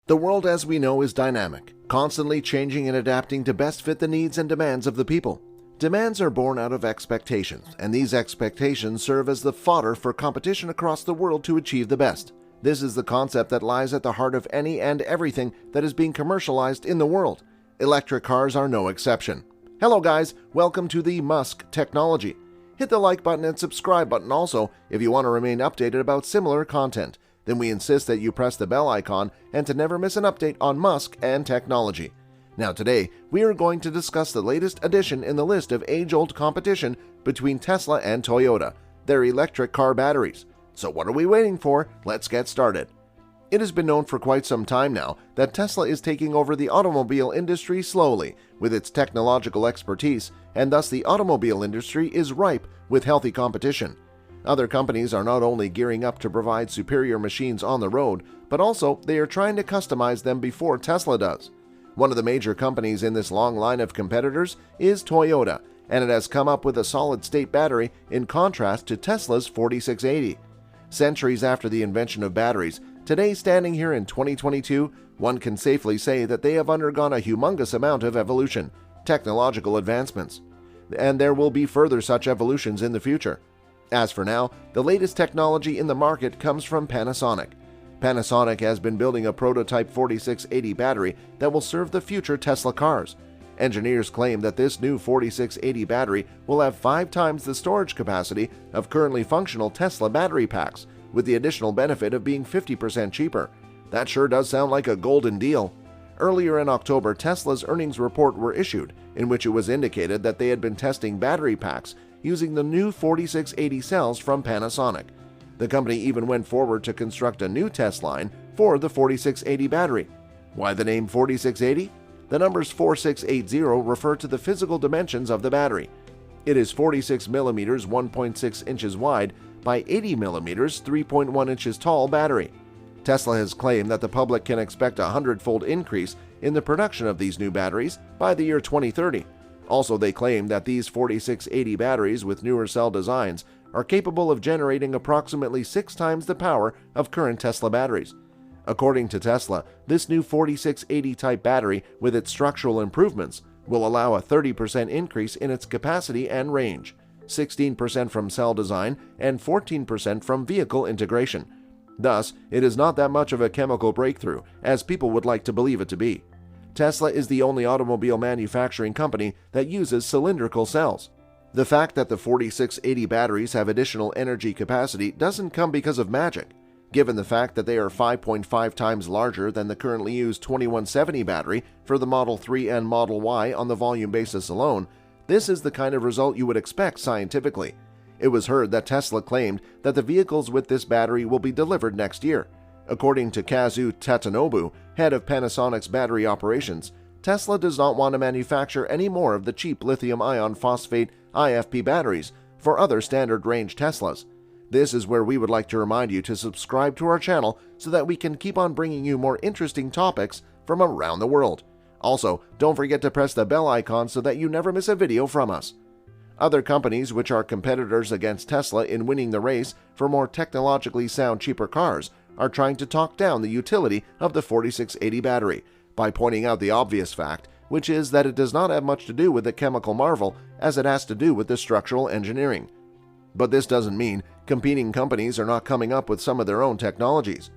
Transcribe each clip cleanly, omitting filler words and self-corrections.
The world as we know is dynamic, constantly changing and adapting to best fit the needs and demands of the people. Demands are born out of expectations, and these expectations serve as the fodder for competition across the world to achieve the best. This is the concept that lies at the heart of any and everything that is being commercialized in the world. Electric cars are no exception. Hello guys, welcome to the Musk Technology. Hit the like button and subscribe button also if you want to remain updated about similar content. Then we insist that you press the bell icon and to never miss an update on Musk and technology. Now today, we are going to discuss the latest addition in the list of age-old competition between Tesla and Toyota, their electric car batteries. So what are we waiting for? Let's get started. It has been known for quite some time now that Tesla is taking over the automobile industry slowly with its technological expertise, and thus the automobile industry is ripe with healthy competition. Other companies are not only gearing up to provide superior machines on the road, but also they are trying to customize them before Tesla does. One of the major companies in this long line of competitors is Toyota, and it has come up with a solid-state battery in contrast to Tesla's 4680. Centuries after the invention of batteries, today standing here in 2022, one can safely say that they have undergone a humongous amount of evolution, technological advancements, and there will be further such evolutions in the future. As for now, the latest technology in the market comes from Panasonic. Panasonic has been building a prototype 4680 battery that will serve the future Tesla cars. Engineers claim that this new 4680 battery will have 5 times the storage capacity of currently functional Tesla battery packs, with the additional benefit of being 50% cheaper. That sure does sound like a golden deal. Earlier in October, Tesla's earnings report were issued, in which it was indicated that they had been testing battery packs using the new 4680 cells from Panasonic. The company even went forward to construct a new test line for the 4680 battery. Why the name 4680? The numbers 4680 refer to the physical dimensions of the battery. It is 46 mm 1.6 inches wide by 80 mm 3.1 inches tall battery. Tesla has claimed that the public can expect a 100-fold increase in the production of these new batteries by the year 2030. Also, they claim that these 4680 batteries with newer cell designs are capable of generating approximately 6 times the power of current Tesla batteries. According to Tesla, this new 4680 type battery with its structural improvements will allow a 30% increase in its capacity and range, 16% from cell design and 14% from vehicle integration. Thus, it is not that much of a chemical breakthrough as people would like to believe it to be. Tesla is the only automobile manufacturing company that uses cylindrical cells. The fact that the 4680 batteries have additional energy capacity doesn't come because of magic. Given the fact that they are 5.5 times larger than the currently used 2170 battery for the Model 3 and Model Y on the volume basis alone, this is the kind of result you would expect scientifically. It was heard that Tesla claimed that the vehicles with this battery will be delivered next year. According to Kazu Tatanobu, head of Panasonic's battery operations, Tesla does not want to manufacture any more of the cheap lithium iron phosphate IFP batteries for other standard range Teslas. This is where we would like to remind you to subscribe to our channel so that we can keep on bringing you more interesting topics from around the world. Also, don't forget to press the bell icon so that you never miss a video from us. Other companies which are competitors against Tesla in winning the race for more technologically sound, cheaper cars are trying to talk down the utility of the 4680 battery by pointing out the obvious fact, which is that it does not have much to do with the chemical marvel as it has to do with the structural engineering. But this doesn't mean competing companies are not coming up with some of their own technologies.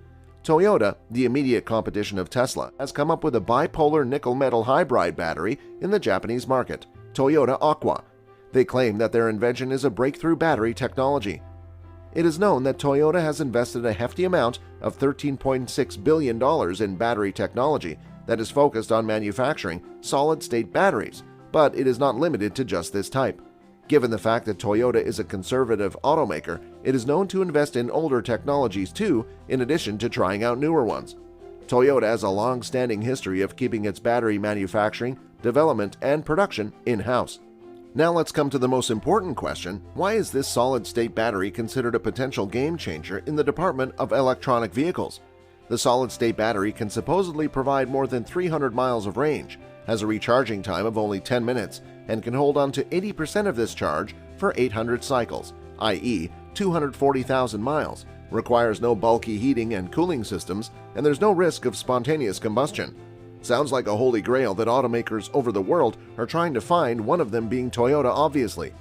Toyota, the immediate competition of Tesla, has come up with a bipolar nickel-metal hydride battery in the Japanese market, Toyota Aqua. They claim that their invention is a breakthrough battery technology. It is known that Toyota has invested a hefty amount of $13.6 billion in battery technology that is focused on manufacturing solid-state batteries, but it is not limited to just this type. Given the fact that Toyota is a conservative automaker, it is known to invest in older technologies too, in addition to trying out newer ones. Toyota has a long-standing history of keeping its battery manufacturing, development, and production in-house. Now let's come to the most important question: why is this solid-state battery considered a potential game changer in the department of electronic vehicles? The solid-state battery can supposedly provide more than 300 miles of range, has a recharging time of only 10 minutes, and can hold on to 80% of this charge for 800 cycles, i.e. 240,000 miles, requires no bulky heating and cooling systems, and there's no risk of spontaneous combustion. Sounds like a holy grail that automakers over the world are trying to find, one of them being Toyota, obviously.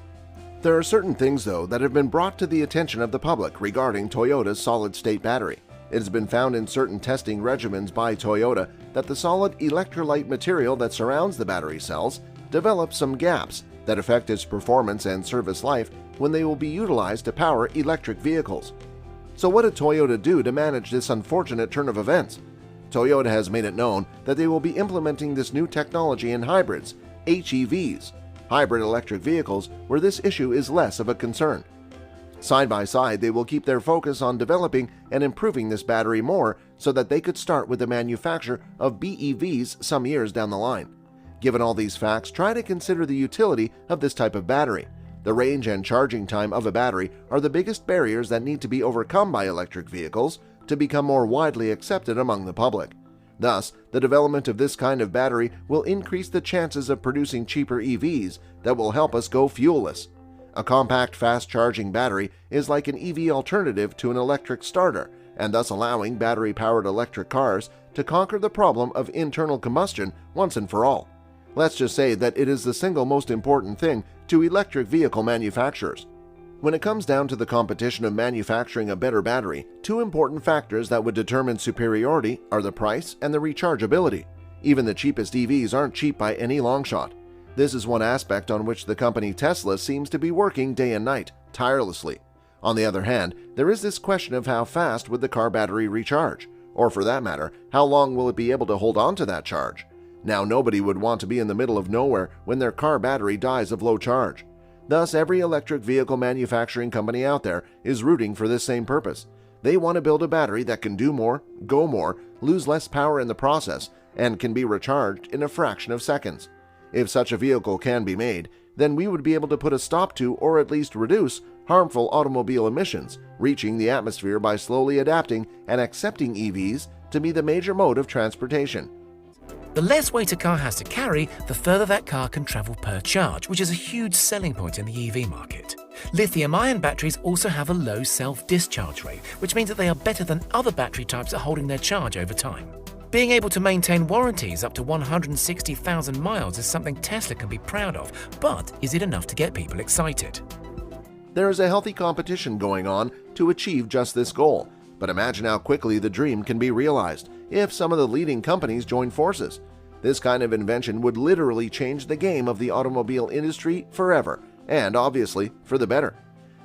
There are certain things, though, that have been brought to the attention of the public regarding Toyota's solid-state battery. It has been found in certain testing regimens by Toyota that the solid electrolyte material that surrounds the battery cells develops some gaps that affect its performance and service life when they will be utilized to power electric vehicles. So what did Toyota do to manage this unfortunate turn of events? Toyota has made it known that they will be implementing this new technology in hybrids, HEVs, hybrid electric vehicles, where this issue is less of a concern. Side by side, they will keep their focus on developing and improving this battery more so that they could start with the manufacture of BEVs some years down the line. Given all these facts, try to consider the utility of this type of battery. The range and charging time of a battery are the biggest barriers that need to be overcome by electric vehicles to become more widely accepted among the public. Thus, the development of this kind of battery will increase the chances of producing cheaper EVs that will help us go fuelless. A compact, fast-charging battery is like an EV alternative to an electric starter, and thus allowing battery-powered electric cars to conquer the problem of internal combustion once and for all. Let's just say that it is the single most important thing to electric vehicle manufacturers. When it comes down to the competition of manufacturing a better battery, two important factors that would determine superiority are the price and the rechargeability. Even the cheapest EVs aren't cheap by any long shot. This is one aspect on which the company Tesla seems to be working day and night, tirelessly. On the other hand, there is this question of how fast would the car battery recharge, or for that matter, how long will it be able to hold on to that charge? Now, nobody would want to be in the middle of nowhere when their car battery dies of low charge. Thus, every electric vehicle manufacturing company out there is rooting for this same purpose. They want to build a battery that can do more, go more, lose less power in the process, and can be recharged in a fraction of seconds. If such a vehicle can be made, then we would be able to put a stop to, or at least reduce, harmful automobile emissions, reaching the atmosphere by slowly adapting and accepting EVs to be the major mode of transportation. The less weight a car has to carry, the further that car can travel per charge, which is a huge selling point in the EV market. Lithium-ion batteries also have a low self-discharge rate, which means that they are better than other battery types at holding their charge over time. Being able to maintain warranties up to 160,000 miles is something Tesla can be proud of, but is it enough to get people excited? There is a healthy competition going on to achieve just this goal, but imagine how quickly the dream can be realized if some of the leading companies join forces. This kind of invention would literally change the game of the automobile industry forever, and obviously for the better.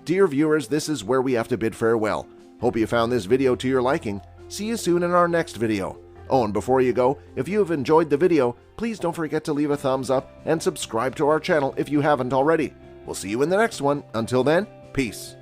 Dear viewers, this is where we have to bid farewell. Hope you found this video to your liking. See you soon in our next video. Oh, and before you go, if you have enjoyed the video, please don't forget to leave a thumbs up and subscribe to our channel if you haven't already. We'll see you in the next one. Until then, peace.